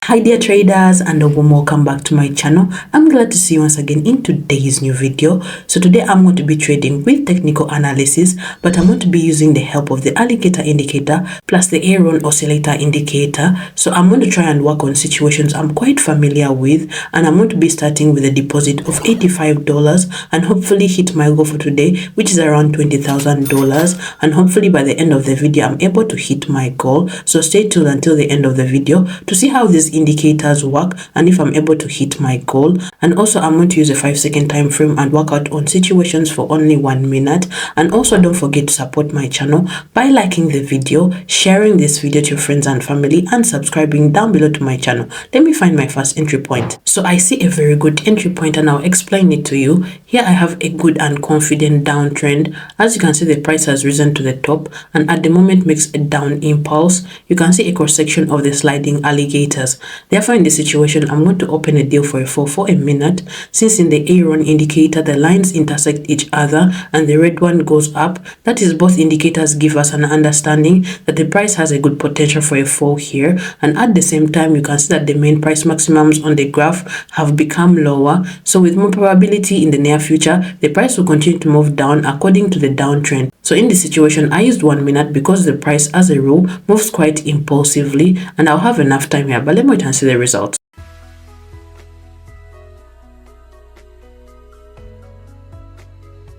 Hi dear traders, and a warm welcome back to my channel. I'm glad to see you once again in today's new video. So today I'm going to be trading with technical analysis, but I'm going to be using the help of the alligator indicator plus the Aaron oscillator indicator. So I'm going to try and work on situations I'm quite familiar with, and I'm going to be starting with a deposit of $85 and hopefully hit my goal for today, which is around $20,000, and hopefully by the end of the video I'm able to hit my goal. So stay tuned until the end of the video to see how these indicators work and if I'm able to hit my goal. And also I'm going to use a 5-second time frame and work out on situations for only 1 minute. And also don't forget to support my channel by liking the video, sharing this video to your friends and family, and subscribing down below to my channel. Let me find my first entry point. So I see a very good entry point and I'll explain it to you. Here I have a good and confident downtrend. As you can see, the price has risen to the top and at the moment makes a down impulse. You can see a cross section of the sliding alligators. Therefore, in this situation, I'm going to open a deal for a fall for a minute. Since in the Aaron indicator, the lines intersect each other and the red one goes up, that is, both indicators give us an understanding that the price has a good potential for a fall here. And at the same time, you can see that the main price maximums on the graph have become lower. So with more probability in the near future, the price will continue to move down according to the downtrend. So in this situation, I used 1 minute because the price as a rule moves quite impulsively, and I'll have enough time here, but let me wait and see the results.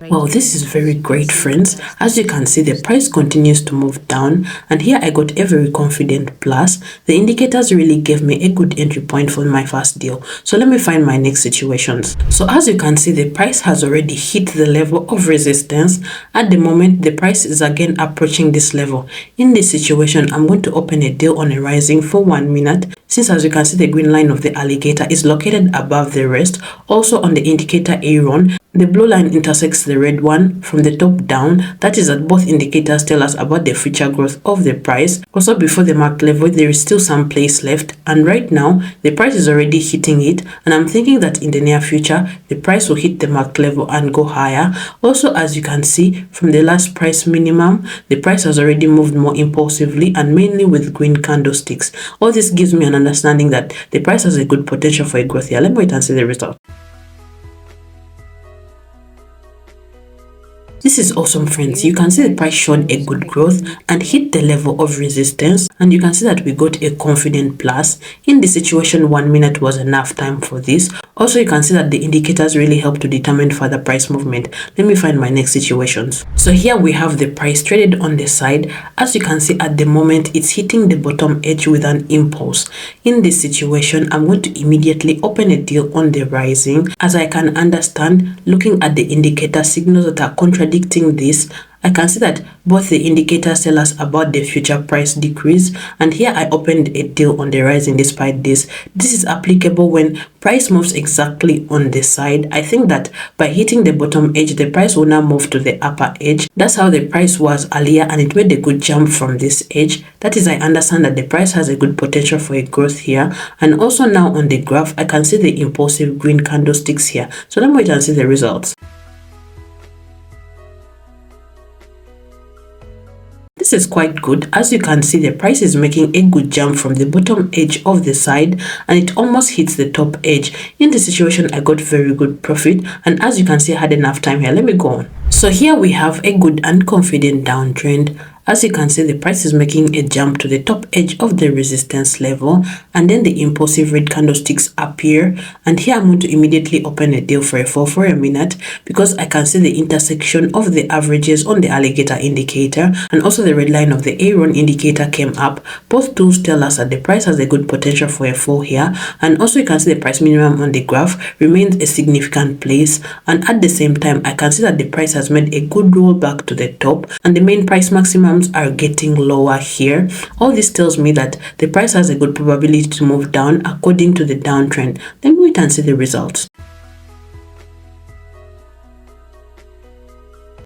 Well, this is very great, friends. As you can see, the price continues to move down, and here I got a very confident plus. The indicators really gave me a good entry point for my first deal. So let me find my next situations. So as you can see, the price has already hit the level of resistance. At the moment, the price is again approaching this level. In this situation, I'm going to open a deal on a rising for 1 minute. Since as you can see, the green line of the alligator is located above the rest. Also on the indicator Aaron, the blue line intersects the red one from the top down. That is that both indicators tell us about the future growth of the price. Also before the marked level, there is still some place left, and right now the price is already hitting it, and I'm thinking that in the near future the price will hit the marked level and go higher. Also, as you can see from the last price minimum, the price has already moved more impulsively and mainly with green candlesticks. All this gives me an understanding that the price has a good potential for a growth here. Let me wait and see the result. This is awesome, friends. You can see the price showed a good growth and hit the level of resistance, and you can see that we got a confident plus. In this situation, 1 minute was enough time for this. Also, you can see that the indicators really help to determine further price movement. Let me find my next situations. So here we have the price traded on the side. As you can see, at the moment it's hitting the bottom edge with an impulse. In this situation, I'm going to immediately open a deal on the rising. As I can understand, looking at the indicator signals that are contradicting this, I can see that both the indicators tell us about the future price decrease, and here I opened a deal on the rising despite this. This is applicable when price moves exactly on the side. I think that by hitting the bottom edge, the price will now move to the upper edge. That's how the price was earlier, and it made a good jump from this edge. That is, I understand that the price has a good potential for a growth here. And also now on the graph, I can see the impulsive green candlesticks here. So let me wait and see the results. This is quite good. As you can see, the price is making a good jump from the bottom edge of the side and it almost hits the top edge. In this situation, I got very good profit, and as you can see, I had enough time here. Let me go on. So here we have a good and confident downtrend. As you can see, the price is making a jump to the top edge of the resistance level, and then the impulsive red candlesticks appear, and here I'm going to immediately open a deal for a fall for a minute because I can see the intersection of the averages on the alligator indicator and also the red line of the Aaron indicator came up. Both tools tell us that the price has a good potential for a fall here, and also you can see the price minimum on the graph remains a significant place, and at the same time I can see that the price has made a good roll back to the top and the main price maximum are getting lower here. All this tells me that the price has a good probability to move down according to the downtrend. Let me wait and see the results.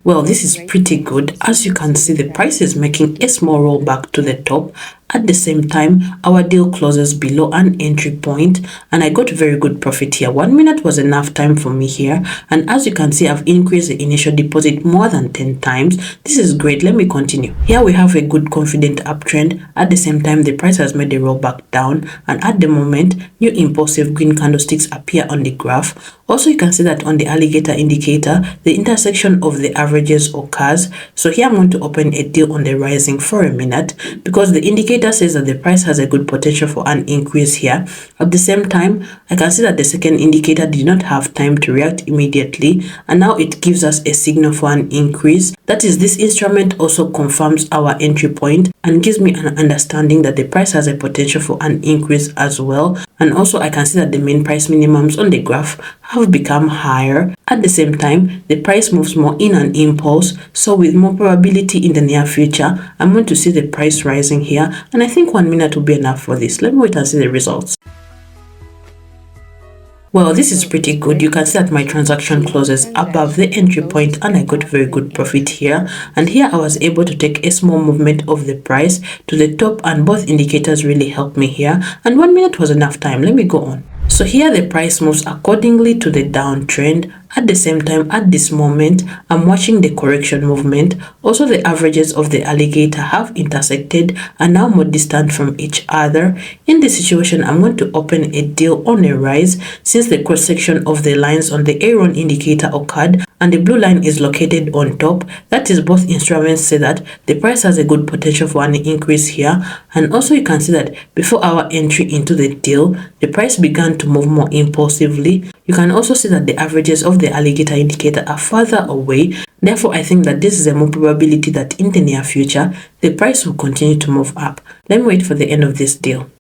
Well, this is pretty good. As you can see, the price is making a small roll back to the top At the same time, our deal closes below an entry point, and I got very good profit here. 1 minute was enough time for me here, and as you can see, I've increased the initial deposit more than 10 times. This is great. Let me continue. Here we have a good confident uptrend. At the same time, the price has made a rollback down, and at the moment, new impulsive green candlesticks appear on the graph. Also, you can see that on the alligator indicator, the intersection of the averages occurs. So here I'm going to open a deal on the rising for a minute, because the indicator says that the price has a good potential for an increase here. At the same time, I can see that the second indicator did not have time to react immediately, and now it gives us a signal for an increase. That is, this instrument also confirms our entry point and gives me an understanding that the price has a potential for an increase as well. And also I can see that the main price minimums on the graph have become higher. At the same time, the price moves more in an impulse, so with more probability in the near future, I'm going to see the price rising here, and I think 1 minute will be enough for this. Let me wait and see the results. Well, this is pretty good. You can see that my transaction closes above the entry point, and I got very good profit here. And here I was able to take a small movement of the price to the top, and both indicators really helped me here. And 1 minute was enough time. Let me go on. So here the price moves accordingly to the downtrend. At the same time, at this moment, I'm watching the correction movement. Also, the averages of the alligator have intersected and now more distant from each other. In this situation, I'm going to open a deal on a rise, since the cross-section of the lines on the Aaron indicator occurred and the blue line is located on top. That is, both instruments say that the price has a good potential for an increase here. And also you can see that before our entry into the deal, the price began to move more impulsively. You can also see that the averages of the alligator indicator are further away. Therefore, I think that this is a more probability that in the near future, the price will continue to move up. Let me wait for the end of this deal.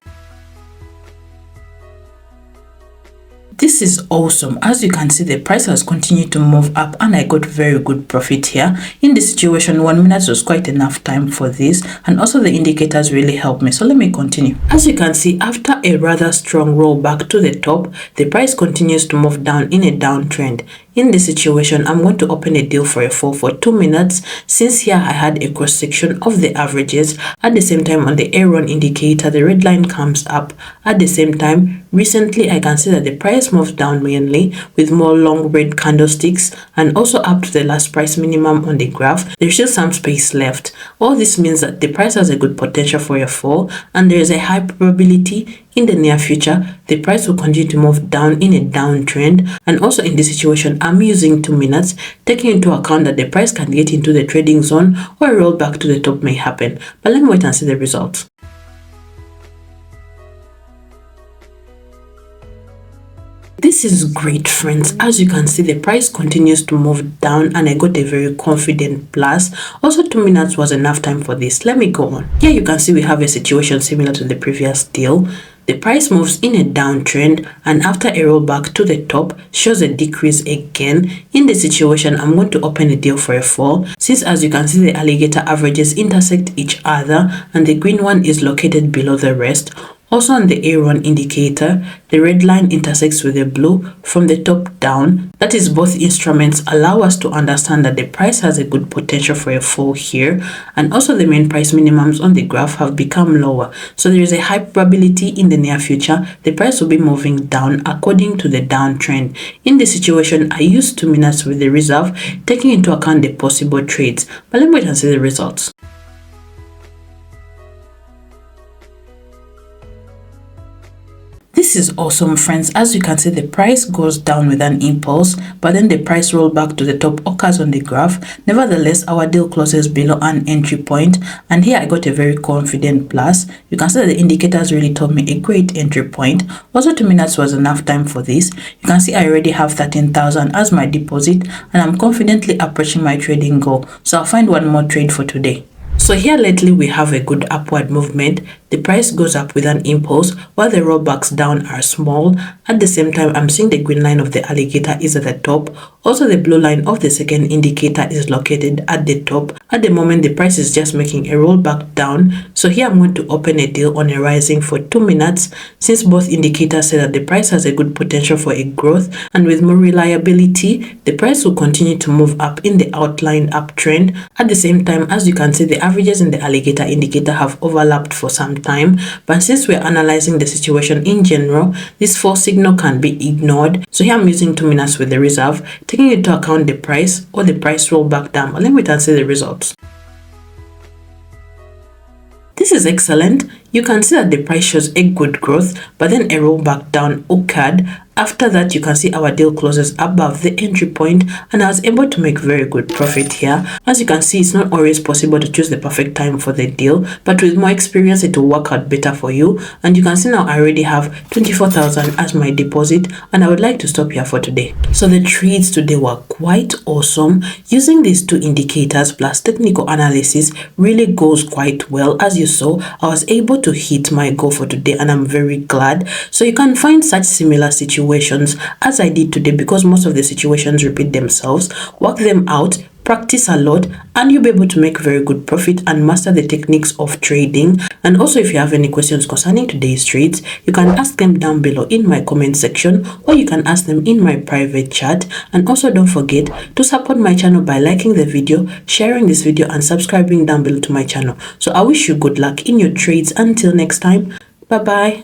This is awesome. As you can see, the price has continued to move up, and I got very good profit here. In this situation, 1 minute was quite enough time for this, and also the indicators really helped me. So let me continue. As you can see, after a rather strong rollback to the top, the price continues to move down in a downtrend. In this situation, I'm going to open a deal for a fall for 2 minutes, since here I had a cross section of the averages. At the same time, on the Aaron indicator, the red line comes up. At the same time, recently I can see that the price moved down mainly with more long red candlesticks, and also up to the last price minimum on the graph. There's still some space left. All this means that the price has a good potential for a fall, and there is a high probability in the near future the price will continue to move down in a downtrend. And also in this situation, I'm using 2 minutes, taking into account that the price can get into the trading zone or a rollback to the top may happen. But let me wait and see the results. This is great, friends. As you can see, the price continues to move down, and I got a very confident plus. Also, 2 minutes was enough time for this. Let me go on. Here you can see we have a situation similar to the previous deal. The price moves in a downtrend, and after a rollback to the top shows a decrease again. In this situation, I'm going to open a deal for a fall, since as you can see, the alligator averages intersect each other and the green one is located below the rest. Also on the Aaron indicator, the red line intersects with the blue from the top down. That is, both instruments allow us to understand that the price has a good potential for a fall here, and also the main price minimums on the graph have become lower. So there is a high probability in the near future the price will be moving down according to the downtrend. In this situation, I used 2 minutes with the reserve, taking into account the possible trades. But let me wait and see the results. This is awesome, friends. As you can see, the price goes down with an impulse, but then the price roll back to the top occurs on the graph. Nevertheless, our deal closes below an entry point, and here I got a very confident plus. You can see that the indicators really told me a great entry point. Also, 2 minutes was enough time for this. You can see I already have 13,000 as my deposit, and I'm confidently approaching my trading goal. So I'll find one more trade for today. So here lately we have a good upward movement. the price goes up with an impulse while the rollbacks down are small. At the same time, I'm seeing the green line of the alligator is at the top. Also, the blue line of the second indicator is located at the top. At the moment, the price is just making a rollback down. So here I'm going to open a deal on a rising for 2 minutes, since both indicators say that the price has a good potential for a growth, and with more reliability, the price will continue to move up in the outlined uptrend. At the same time, as you can see, the averages in the alligator indicator have overlapped for some time, but since we're analyzing the situation in general, this false signal can be ignored. So here I'm using 2 minutes with the reserve, taking into account the price or the price rollback down. Let me wait and see the results. This is excellent. You can see that the price shows a good growth, but then a rollback down occurred. After that, you can see our deal closes above the entry point, and I was able to make very good profit here. As you can see, it's not always possible to choose the perfect time for the deal, but with more experience, it will work out better for you. And you can see now I already have 24,000 as my deposit, and I would like to stop here for today. So the trades today were quite awesome. Using these two indicators plus technical analysis really goes quite well. As you saw, I was able to hit my goal for today, and I'm very glad. So you can find such similar situations as I did today, because most of the situations repeat themselves. Work them out, practice a lot, and you'll be able to make very good profit and master the techniques of trading. And also, if you have any questions concerning today's trades, you can ask them down below in my comment section, or you can ask them in my private chat. And also, don't forget to support my channel by liking the video, sharing this video, and subscribing down below to my channel. So I wish you good luck in your trades. Until next time, bye bye.